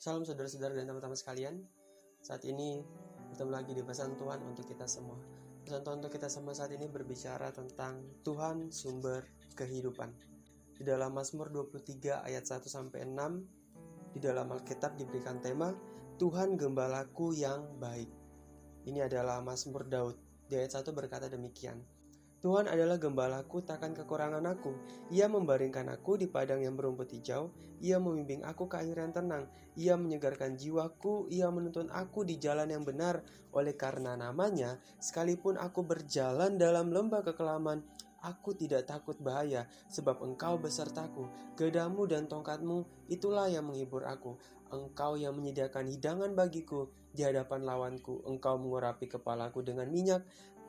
Salam saudara-saudara dan teman-teman sekalian. Saat ini bertemu lagi di pesan Tuhan untuk kita semua. Pesan Tuhan untuk kita semua saat ini berbicara tentang Tuhan sumber kehidupan. Di dalam Mazmur 23 ayat 1-6, di dalam Alkitab diberikan tema Tuhan gembalaku yang baik. Ini adalah Mazmur Daud. Di ayat 1 berkata demikian. Tuhan adalah gembalaku, takkan kekurangan aku. Ia membaringkan aku di padang yang berumput hijau. Ia membimbing aku ke air yang tenang. Ia menyegarkan jiwaku. Ia menuntun aku di jalan yang benar. Oleh karena namanya, sekalipun aku berjalan dalam lembah kekelaman, aku tidak takut bahaya, sebab Engkau besertaku. Gadamu dan tongkatmu, itulah yang menghibur aku. Engkau yang menyediakan hidangan bagiku di hadapan lawanku. Engkau mengurapi kepalaku dengan minyak.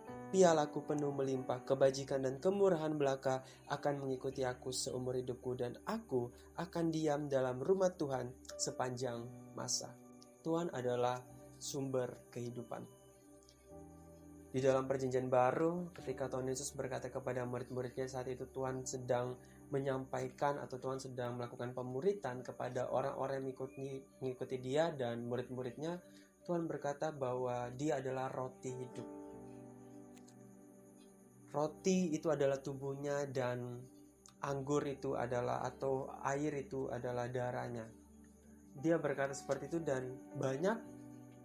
Pialaku penuh melimpah, kebajikan dan kemurahan belaka akan mengikuti aku seumur hidupku, dan aku akan diam dalam rumah Tuhan sepanjang masa. Tuhan adalah sumber kehidupan. Di dalam perjanjian baru, ketika Tuhan Yesus berkata kepada murid-muridnya, saat itu Tuhan sedang menyampaikan atau Tuhan sedang melakukan pemuritan kepada orang-orang yang mengikuti dia dan murid-muridnya. Tuhan berkata bahwa dia adalah roti hidup. Roti itu adalah tubuhnya dan anggur itu adalah atau air itu adalah darahnya. Dia berkata seperti itu dan banyak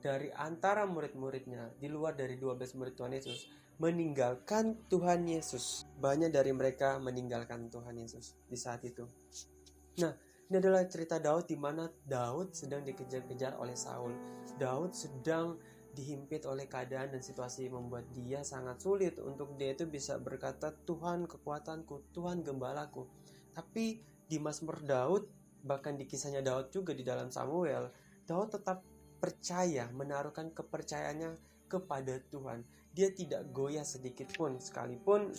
dari antara murid-muridnya di luar dari 12 murid Tuhan Yesus meninggalkan Tuhan Yesus. Banyak dari mereka meninggalkan Tuhan Yesus di saat itu. Nah, ini adalah cerita Daud di mana Daud sedang dikejar-kejar oleh Saul. Daud sedang dihimpit oleh keadaan dan situasi membuat dia sangat sulit untuk dia itu bisa berkata Tuhan kekuatanku, Tuhan gembalaku. Tapi di Mazmur Daud, bahkan di kisahnya Daud juga di dalam Samuel, Daud tetap percaya, menaruhkan kepercayaannya kepada Tuhan. Dia tidak goyah sedikit pun, sekalipun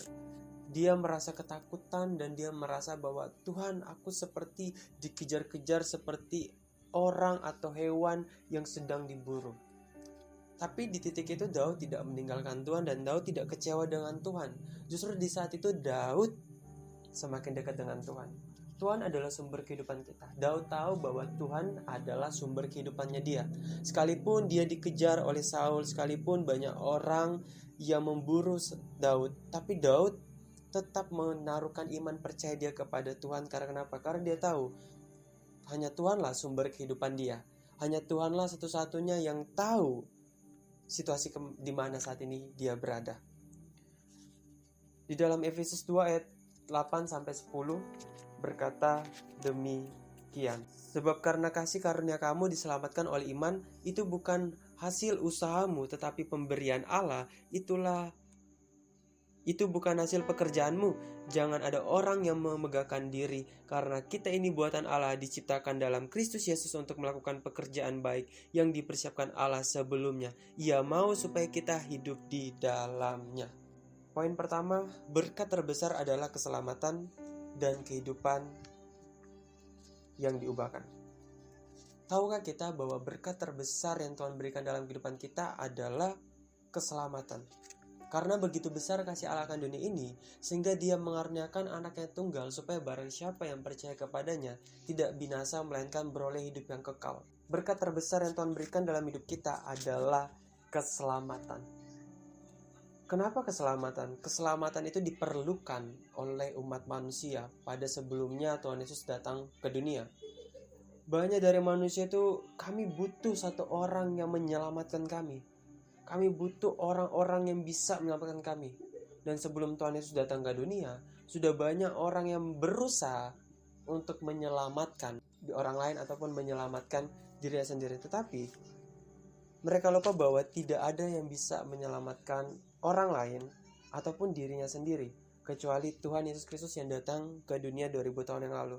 dia merasa ketakutan dan dia merasa bahwa Tuhan, aku seperti dikejar-kejar seperti orang atau hewan yang sedang diburu. Tapi di titik itu Daud tidak meninggalkan Tuhan dan Daud tidak kecewa dengan Tuhan. Justru di saat itu Daud semakin dekat dengan Tuhan. Tuhan adalah sumber kehidupan kita. Daud tahu bahwa Tuhan adalah sumber kehidupannya dia. Sekalipun dia dikejar oleh Saul, sekalipun banyak orang yang memburu Daud, tapi Daud tetap menaruhkan iman percaya dia kepada Tuhan. Karena kenapa? Karena dia tahu hanya Tuhanlah sumber kehidupan dia. Hanya Tuhanlah satu-satunya yang tahu situasi di mana saat ini dia berada. Di dalam Efesus 2 ayat 8-10 berkata demikian. Sebab karena kasih karunia kamu diselamatkan oleh iman, itu bukan hasil usahamu tetapi pemberian Allah. Itu bukan hasil pekerjaanmu. Jangan ada orang yang memegahkan diri, karena kita ini buatan Allah, diciptakan dalam Kristus Yesus untuk melakukan pekerjaan baik yang dipersiapkan Allah sebelumnya. Ia mau supaya kita hidup di dalamnya. Poin pertama, berkat terbesar adalah keselamatan dan kehidupan yang diubahkan. Tahukah kita bahwa berkat terbesar yang Tuhan berikan dalam kehidupan kita adalah keselamatan? Karena begitu besar kasih Allah akan dunia ini, sehingga dia mengaruniakan anaknya tunggal supaya barang siapa yang percaya kepadanya tidak binasa melainkan beroleh hidup yang kekal. Berkat terbesar yang Tuhan berikan dalam hidup kita adalah keselamatan. Kenapa keselamatan? Keselamatan itu diperlukan oleh umat manusia pada sebelumnya Tuhan Yesus datang ke dunia. Banyak dari manusia itu kami butuh satu orang yang menyelamatkan kami. Kami butuh orang-orang yang bisa menyelamatkan kami. Dan sebelum Tuhan Yesus datang ke dunia, sudah banyak orang yang berusaha untuk menyelamatkan orang lain ataupun menyelamatkan dirinya sendiri. Tetapi mereka lupa bahwa tidak ada yang bisa menyelamatkan orang lain ataupun dirinya sendiri kecuali Tuhan Yesus Kristus yang datang ke dunia 2000 tahun yang lalu.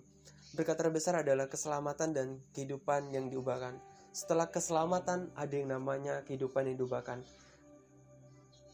Berkat terbesar adalah keselamatan dan kehidupan yang diubahkan. Setelah keselamatan ada yang namanya kehidupan yang diubahkan.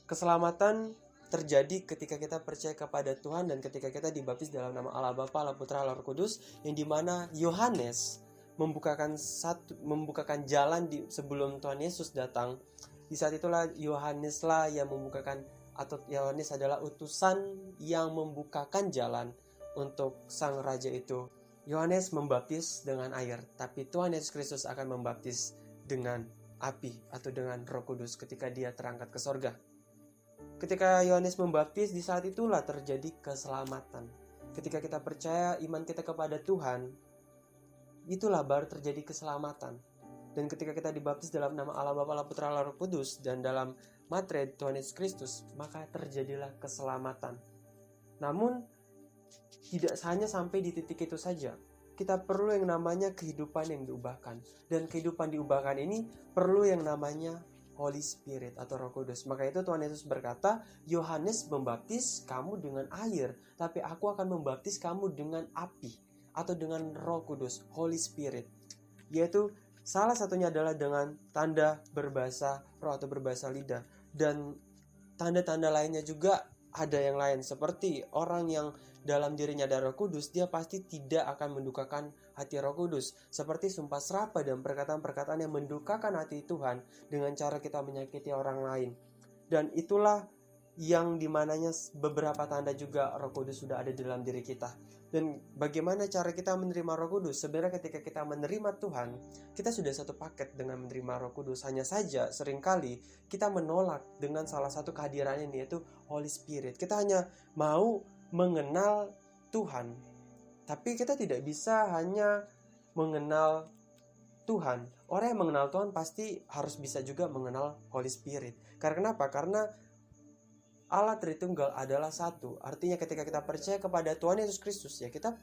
Keselamatan terjadi ketika kita percaya kepada Tuhan dan ketika kita dibaptis dalam nama Allah Bapa, Allah Putra, Allah Roh Kudus, yang dimana Yohanes membukakan jalan sebelum Tuhan Yesus datang. Di saat itulah Yohaneslah yang membukakan, atau Yohanes adalah utusan yang membukakan jalan untuk sang raja itu Yohanes membaptis dengan air, tapi Tuhan Yesus Kristus akan membaptis dengan api atau dengan Roh Kudus ketika dia terangkat ke sorga. Ketika Yohanes membaptis, di saat itulah terjadi keselamatan. Ketika kita percaya iman kita kepada Tuhan, itulah baru terjadi keselamatan. Dan ketika kita dibaptis dalam nama Allah Bapa, Allah Putra, Allah Roh Kudus, dan dalam materai Tuhan Yesus Kristus, maka terjadilah keselamatan. Namun, tidak hanya sampai di titik itu saja. Kita perlu yang namanya kehidupan yang diubahkan. Dan kehidupan diubahkan ini perlu yang namanya Holy Spirit atau Roh Kudus. Maka itu Tuhan Yesus berkata, Yohanes membaptis kamu dengan air, tapi aku akan membaptis kamu dengan api atau dengan Roh Kudus, Holy Spirit. Yaitu salah satunya adalah dengan tanda berbahasa roh atau berbahasa lidah. Dan tanda-tanda lainnya juga ada yang lain. Seperti orang yang dalam dirinya ada Roh Kudus, dia pasti tidak akan mendukakan hati Roh Kudus. Seperti sumpah serapah dan perkataan-perkataan yang mendukakan hati Tuhan dengan cara kita menyakiti orang lain. Dan itulah yang dimananya beberapa tanda juga Roh Kudus sudah ada di dalam diri kita. Dan bagaimana cara kita menerima Roh Kudus? Sebenarnya ketika kita menerima Tuhan, kita sudah satu paket dengan menerima Roh Kudus. Hanya saja seringkali kita menolak dengan salah satu kehadirannya, yaitu Holy Spirit. Kita hanya mau mengenal Tuhan, tapi kita tidak bisa hanya mengenal Tuhan. Orang yang mengenal Tuhan pasti harus bisa juga mengenal Holy Spirit. Karena apa? Karena Allah Tritunggal adalah satu. Artinya ketika kita percaya kepada Tuhan Yesus Kristus, ya kita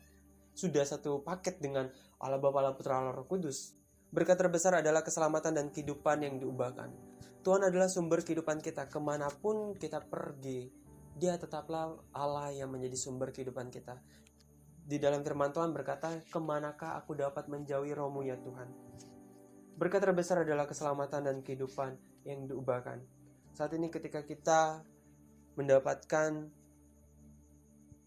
sudah satu paket dengan Allah Bapa, Allah Putra, Allah Roh Kudus. Berkat terbesar adalah keselamatan dan kehidupan yang diubahkan. Tuhan adalah sumber kehidupan kita. Kemanapun kita pergi, Dia tetaplah Allah yang menjadi sumber kehidupan kita. Di dalam firman Tuhan berkata, kemanakah aku dapat menjauhi roh-Mu ya Tuhan? Berkat terbesar adalah keselamatan dan kehidupan yang diubahkan. Saat ini ketika kita mendapatkan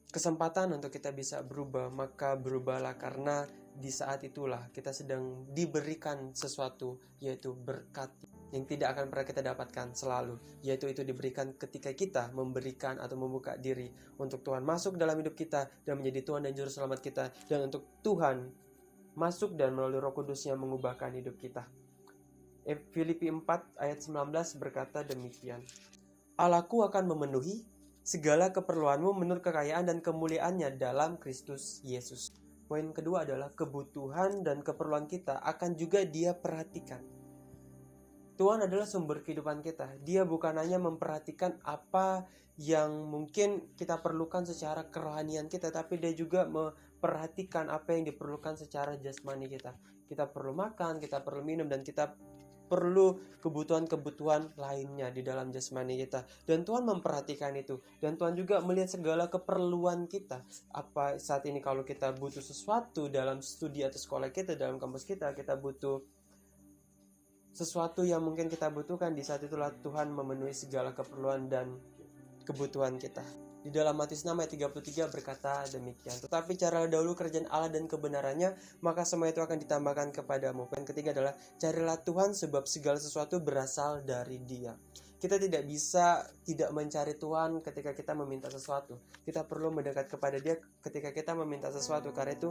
kesempatan untuk kita bisa berubah, maka berubahlah, karena di saat itulah kita sedang diberikan sesuatu, yaitu berkat yang tidak akan pernah kita dapatkan selalu, yaitu itu diberikan ketika kita memberikan atau membuka diri untuk Tuhan masuk dalam hidup kita dan menjadi Tuhan dan Juru Selamat kita, dan untuk Tuhan masuk dan melalui Roh Kudus-Nya mengubahkan hidup kita. Filipi 4 ayat 19 berkata demikian, Allahku akan memenuhi segala keperluanmu menurut kekayaan dan kemuliaannya dalam Kristus Yesus. Poin kedua adalah kebutuhan dan keperluan kita akan juga Dia perhatikan. Tuhan adalah sumber kehidupan kita. Dia bukan hanya memperhatikan apa yang mungkin kita perlukan secara kerohanian kita, tapi Dia juga memperhatikan apa yang diperlukan secara jasmani kita. Kita perlu makan, kita perlu minum, dan kita perlu kebutuhan-kebutuhan lainnya di dalam jasmani kita. Dan Tuhan memperhatikan itu. Dan Tuhan juga melihat segala keperluan kita. Apa saat ini kalau kita butuh sesuatu dalam studi atau sekolah kita, dalam kampus kita, kita butuh sesuatu yang mungkin kita butuhkan, di saat itulah Tuhan memenuhi segala keperluan dan kebutuhan kita. Di dalam Matius 6 ayat 33 berkata demikian, tetapi carilah dahulu kerajaan Allah dan kebenarannya, maka semua itu akan ditambahkan kepadamu. Poin ketiga adalah carilah Tuhan, sebab segala sesuatu berasal dari Dia. Kita tidak bisa tidak mencari Tuhan ketika kita meminta sesuatu. Kita perlu mendekat kepada Dia ketika kita meminta sesuatu. Karena itu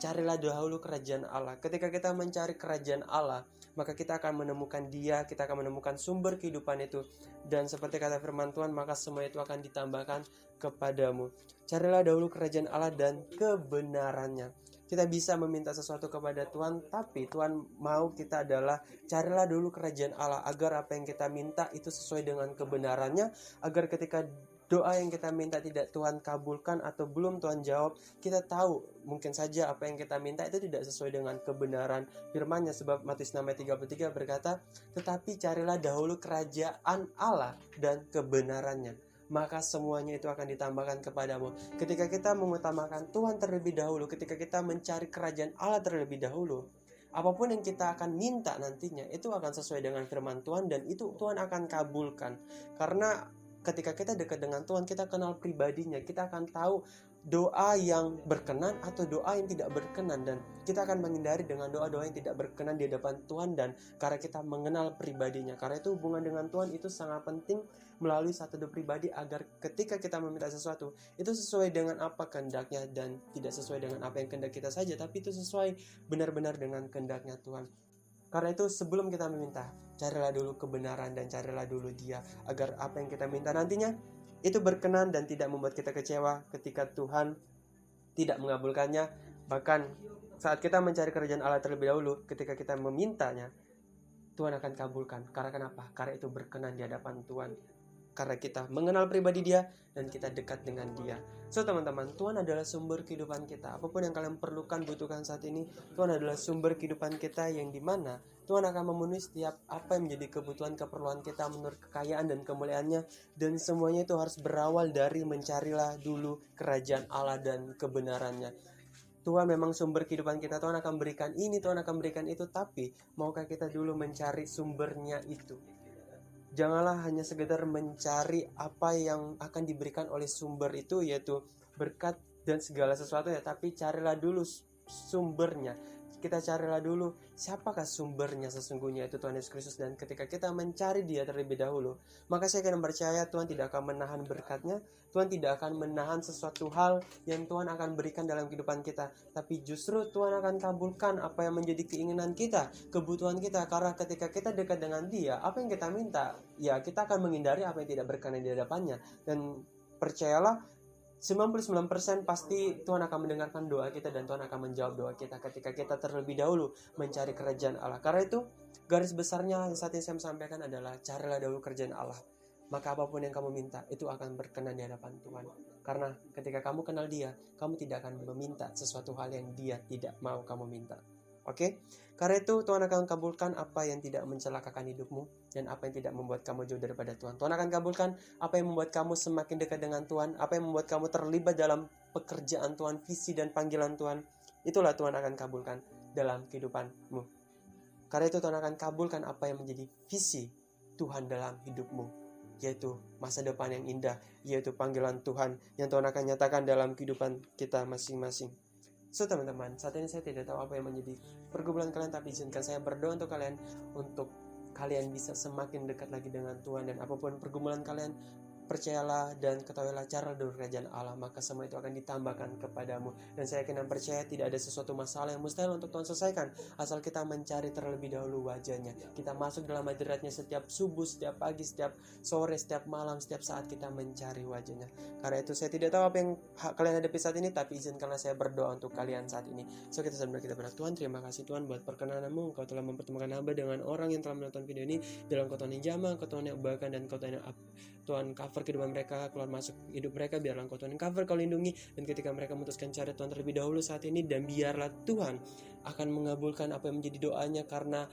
carilah dahulu kerajaan Allah. Ketika kita mencari kerajaan Allah, maka kita akan menemukan Dia, kita akan menemukan sumber kehidupan itu. Dan seperti kata firman Tuhan, maka semua itu akan ditambahkan kepadamu. Carilah dahulu kerajaan Allah dan kebenarannya. Kita bisa meminta sesuatu kepada Tuhan, tapi Tuhan mau kita adalah carilah dulu kerajaan Allah, agar apa yang kita minta itu sesuai dengan kebenarannya, agar ketika doa yang kita minta tidak Tuhan kabulkan atau belum Tuhan jawab, kita tahu mungkin saja apa yang kita minta itu tidak sesuai dengan kebenaran firman-Nya. Sebab Matius 6 ayat 33 berkata, tetapi carilah dahulu kerajaan Allah dan kebenarannya, maka semuanya itu akan ditambahkan kepadamu. Ketika kita mengutamakan Tuhan terlebih dahulu, ketika kita mencari kerajaan Allah terlebih dahulu, apapun yang kita akan minta nantinya itu akan sesuai dengan firman Tuhan, dan itu Tuhan akan kabulkan. Karena ketika kita dekat dengan Tuhan, kita kenal pribadinya, kita akan tahu doa yang berkenan atau doa yang tidak berkenan, dan kita akan menghindari dengan doa-doa yang tidak berkenan di hadapan Tuhan, dan karena kita mengenal pribadinya. Karena itu hubungan dengan Tuhan itu sangat penting melalui satu doa pribadi, agar ketika kita meminta sesuatu itu sesuai dengan apa kehendaknya, dan tidak sesuai dengan apa yang kehendak kita saja, tapi itu sesuai benar-benar dengan kehendaknya Tuhan. Karena itu sebelum kita meminta, carilah dulu kebenaran dan carilah dulu Dia, agar apa yang kita minta nantinya itu berkenan dan tidak membuat kita kecewa ketika Tuhan tidak mengabulkannya. Bahkan saat kita mencari kerajaan Allah terlebih dahulu, ketika kita memintanya, Tuhan akan kabulkan. Karena kenapa? Karena itu berkenan di hadapan Tuhan. Karena kita mengenal pribadi Dia dan kita dekat dengan Dia. So teman-teman, Tuhan adalah sumber kehidupan kita. Apapun yang kalian perlukan, butuhkan saat ini, Tuhan adalah sumber kehidupan kita, yang dimana Tuhan akan memenuhi setiap apa yang menjadi kebutuhan keperluan kita menurut kekayaan dan kemuliaannya. Dan semuanya itu harus berawal dari mencarilah dulu kerajaan Allah dan kebenarannya. Tuhan memang sumber kehidupan kita. Tuhan akan berikan ini, Tuhan akan berikan itu, tapi maukah kita dulu mencari sumbernya itu? Janganlah hanya sekedar mencari apa yang akan diberikan oleh sumber itu, yaitu berkat dan segala sesuatu ya, tapi carilah dulu sumbernya. Kita carilah dulu siapakah sumbernya sesungguhnya, itu Tuhan Yesus Kristus. Dan ketika kita mencari Dia terlebih dahulu, maka saya akan percaya Tuhan tidak akan menahan berkatnya. Tuhan tidak akan menahan sesuatu hal yang Tuhan akan berikan dalam kehidupan kita, tapi justru Tuhan akan kabulkan apa yang menjadi keinginan kita, kebutuhan kita. Karena ketika kita dekat dengan Dia, apa yang kita minta, ya kita akan menghindari apa yang tidak berkenan di hadapannya. Dan percayalah, 99% pasti Tuhan akan mendengarkan doa kita, dan Tuhan akan menjawab doa kita ketika kita terlebih dahulu mencari kerajaan Allah. Karena itu garis besarnya saat ini saya sampaikan adalah carilah dahulu kerajaan Allah, maka apapun yang kamu minta itu akan berkenan di hadapan Tuhan. Karena ketika kamu kenal Dia, kamu tidak akan meminta sesuatu hal yang Dia tidak mau kamu minta. Oke? Karena itu Tuhan akan kabulkan apa yang tidak mencelakakan hidupmu dan apa yang tidak membuat kamu jauh daripada Tuhan. Tuhan akan kabulkan apa yang membuat kamu semakin dekat dengan Tuhan, apa yang membuat kamu terlibat dalam pekerjaan Tuhan, visi dan panggilan Tuhan. Itulah Tuhan akan kabulkan dalam kehidupanmu. Karena itu Tuhan akan kabulkan apa yang menjadi visi Tuhan dalam hidupmu, yaitu masa depan yang indah, yaitu panggilan Tuhan yang Tuhan akan nyatakan dalam kehidupan kita masing-masing. So teman-teman, saat ini saya tidak tahu apa yang menjadi pergumulan kalian, tapi izinkan saya berdoa untuk kalian, untuk kalian bisa semakin dekat lagi dengan Tuhan. Dan apapun pergumulan kalian, percayalah dan ketahuilah cara dulu kerajaan Allah, maka semua itu akan ditambahkan kepadamu. Dan saya yakin dan percaya tidak ada sesuatu masalah yang mustahil untuk Tuhan selesaikan, asal kita mencari terlebih dahulu wajahnya. Kita masuk dalam hadiratnya setiap subuh, setiap pagi, setiap sore, setiap malam, setiap saat kita mencari wajahnya. Karena itu saya tidak tahu apa yang kalian hadapi saat ini, tapi izinkanlah saya berdoa untuk kalian saat ini. So kita sambil kita berdoa. Tuhan, terima kasih Tuhan buat perkenanan-Mu. Engkau telah mempertemukan hamba dengan orang yang telah menonton video ini, dalam Kau Tuhan yang jamah, Kau Tuhan yang ubahkan, dan Kau Tuhan yang Tuhan cover kehidupan mereka, keluar masuk hidup mereka, biarlah Engkau Tuhan yang cover, Kau lindungi. Dan ketika mereka memutuskan cari Tuhan terlebih dahulu saat ini, dan biarlah Tuhan akan mengabulkan apa yang menjadi doanya. Karena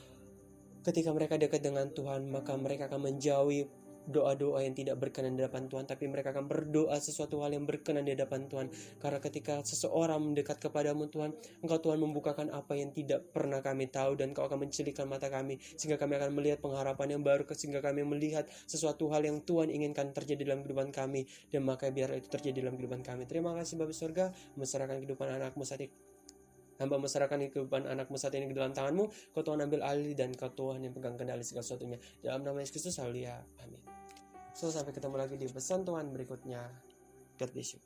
ketika mereka dekat dengan Tuhan, maka mereka akan menjauhi doa-doa yang tidak berkenan di hadapan Tuhan, tapi mereka akan berdoa sesuatu hal yang berkenan di hadapan Tuhan. Karena ketika seseorang mendekat kepadamu Tuhan, Engkau Tuhan membukakan apa yang tidak pernah kami tahu, dan Kau akan mencelikkan mata kami, sehingga kami akan melihat pengharapan yang baru, sehingga kami melihat sesuatu hal yang Tuhan inginkan terjadi dalam kehidupan kami, dan maka biar itu terjadi dalam kehidupan kami. Terima kasih Bapa Surga, menyerahkan kehidupan anak-Mu saat ini. Hamba menyerahkan kehidupan anak-Mu saat ini ke dalam tangan-Mu. Kau Tuhan ambil alih, dan Kau Tuhan yang pegang kendali segala sesuatunya. Dalam nama Yesus Kristus, haleluya, amin. So sampai ketemu lagi di pesan Tuhan berikutnya. God bless you.